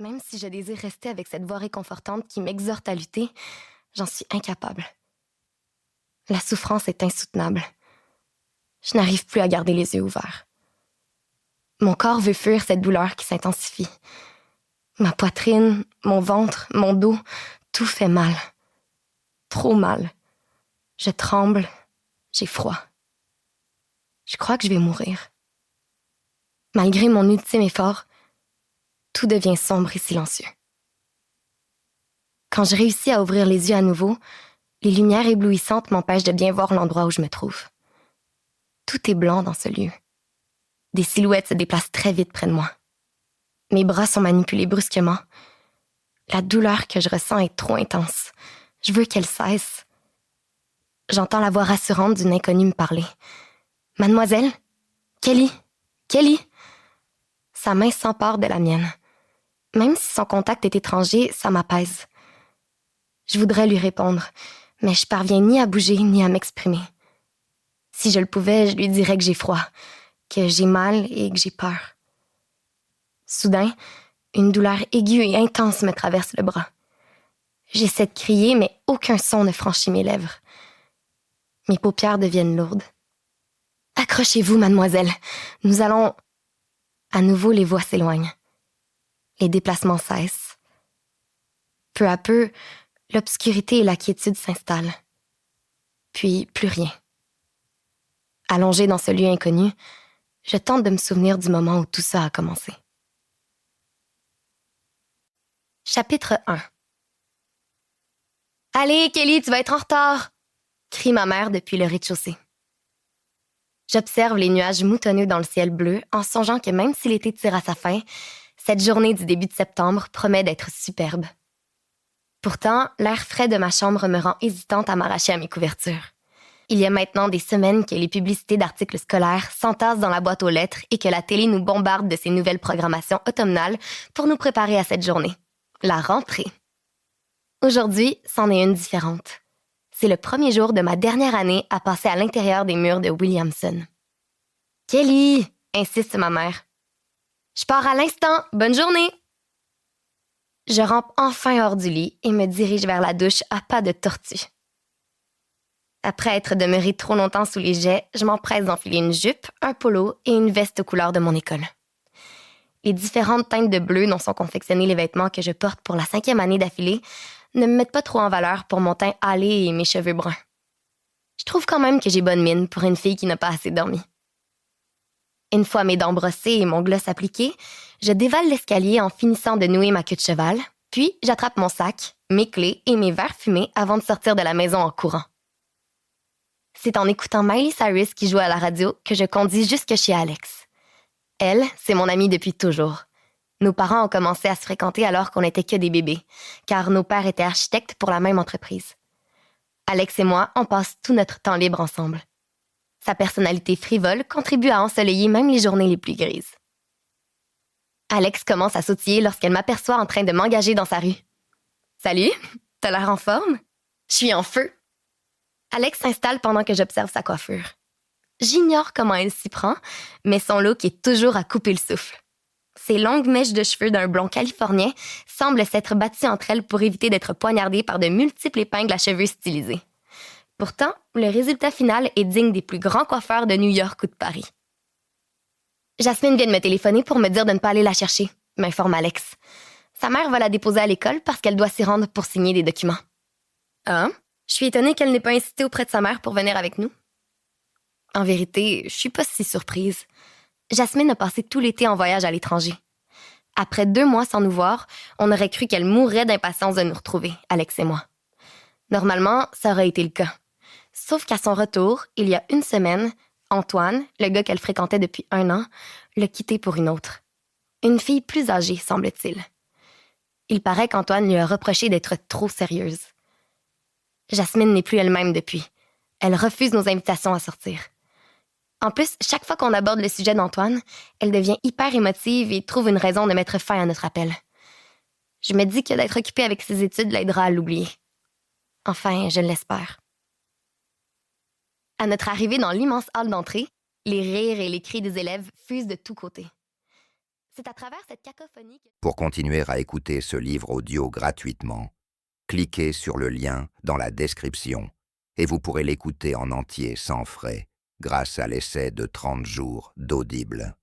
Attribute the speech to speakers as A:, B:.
A: Même si je désire rester avec cette voix réconfortante qui m'exhorte à lutter, j'en suis incapable. La souffrance est insoutenable. Je n'arrive plus à garder les yeux ouverts. Mon corps veut fuir cette douleur qui s'intensifie. Ma poitrine, mon ventre, mon dos, tout fait mal. Trop mal. Je tremble, j'ai froid. Je crois que je vais mourir. Malgré mon ultime effort, tout devient sombre et silencieux. Quand je réussis à ouvrir les yeux à nouveau, les lumières éblouissantes m'empêchent de bien voir l'endroit où je me trouve. Tout est blanc dans ce lieu. Des silhouettes se déplacent très vite près de moi. Mes bras sont manipulés brusquement. La douleur que je ressens est trop intense. Je veux qu'elle cesse. J'entends la voix rassurante d'une inconnue me parler. « Mademoiselle? Kelly? Kelly? » Sa main s'empare de la mienne. Même si son contact est étranger, ça m'apaise. Je voudrais lui répondre, mais je parviens ni à bouger ni à m'exprimer. Si je le pouvais, je lui dirais que j'ai froid, que j'ai mal et que j'ai peur. Soudain, une douleur aiguë et intense me traverse le bras. J'essaie de crier, mais aucun son ne franchit mes lèvres. Mes paupières deviennent lourdes. « Accrochez-vous, mademoiselle. Nous allons... » À nouveau, les voix s'éloignent. Les déplacements cessent. Peu à peu, l'obscurité et la quiétude s'installent. Puis, plus rien. Allongée dans ce lieu inconnu, je tente de me souvenir du moment où tout ça a commencé. Chapitre 1. « Allez, Kelly, tu vas être en retard! » crie ma mère depuis le rez-de-chaussée. J'observe les nuages moutonneux dans le ciel bleu en songeant que même si l'été tire à sa fin, cette journée du début de septembre promet d'être superbe. Pourtant, l'air frais de ma chambre me rend hésitante à m'arracher à mes couvertures. Il y a maintenant des semaines que les publicités d'articles scolaires s'entassent dans la boîte aux lettres et que la télé nous bombarde de ses nouvelles programmations automnales pour nous préparer à cette journée. La rentrée. Aujourd'hui, c'en est une différente. C'est le premier jour de ma dernière année à passer à l'intérieur des murs de Williamson. « Kelly! » insiste ma mère. « Je pars à l'instant! Bonne journée! » Je rampe enfin hors du lit et me dirige vers la douche à pas de tortue. Après être demeurée trop longtemps sous les jets, je m'empresse d'enfiler une jupe, un polo et une veste aux couleurs de mon école. Les différentes teintes de bleu dont sont confectionnés les vêtements que je porte pour la 5e année d'affilée ne me mettent pas trop en valeur pour mon teint hâlé et mes cheveux bruns. Je trouve quand même que j'ai bonne mine pour une fille qui n'a pas assez dormi. Une fois mes dents brossées et mon gloss appliqué, je dévale l'escalier en finissant de nouer ma queue de cheval, puis j'attrape mon sac, mes clés et mes verres fumés avant de sortir de la maison en courant. C'est en écoutant Miley Cyrus qui joue à la radio que je conduis jusque chez Alex. Elle, c'est mon amie depuis toujours. Nos parents ont commencé à se fréquenter alors qu'on n'était que des bébés, car nos pères étaient architectes pour la même entreprise. Alex et moi, on passe tout notre temps libre ensemble. Sa personnalité frivole contribue à ensoleiller même les journées les plus grises. Alex commence à sautiller lorsqu'elle m'aperçoit en train de m'engager dans sa rue. « Salut, t'as l'air en forme? Je suis en feu! » Alex s'installe pendant que j'observe sa coiffure. J'ignore comment elle s'y prend, mais son look est toujours à couper le souffle. Ses longues mèches de cheveux d'un blond californien semblent s'être battues entre elles pour éviter d'être poignardées par de multiples épingles à cheveux stylisés. Pourtant, le résultat final est digne des plus grands coiffeurs de New York ou de Paris. Jasmine vient de me téléphoner pour me dire de ne pas aller la chercher, m'informe Alex. Sa mère va la déposer à l'école parce qu'elle doit s'y rendre pour signer des documents. Ah? Je suis étonnée qu'elle n'ait pas insisté auprès de sa mère pour venir avec nous. En vérité, je suis pas si surprise. Jasmine a passé tout l'été en voyage à l'étranger. Après 2 mois sans nous voir, on aurait cru qu'elle mourrait d'impatience de nous retrouver, Alex et moi. Normalement, ça aurait été le cas. Sauf qu'à son retour, il y a 1 semaine, Antoine, le gars qu'elle fréquentait depuis 1 an, l'a quittée pour une autre. Une fille plus âgée, semble-t-il. Il paraît qu'Antoine lui a reproché d'être trop sérieuse. Jasmine n'est plus elle-même depuis. Elle refuse nos invitations à sortir. En plus, chaque fois qu'on aborde le sujet d'Antoine, elle devient hyper émotive et trouve une raison de mettre fin à notre appel. Je me dis que d'être occupée avec ses études l'aidera à l'oublier. Enfin, je l'espère. À notre arrivée dans l'immense hall d'entrée, les rires et les cris des élèves fusent de tous côtés. C'est à travers cette cacophonie que...
B: Pour continuer à écouter ce livre audio gratuitement, cliquez sur le lien dans la description et vous pourrez l'écouter en entier sans frais grâce à l'essai de 30 jours d'Audible.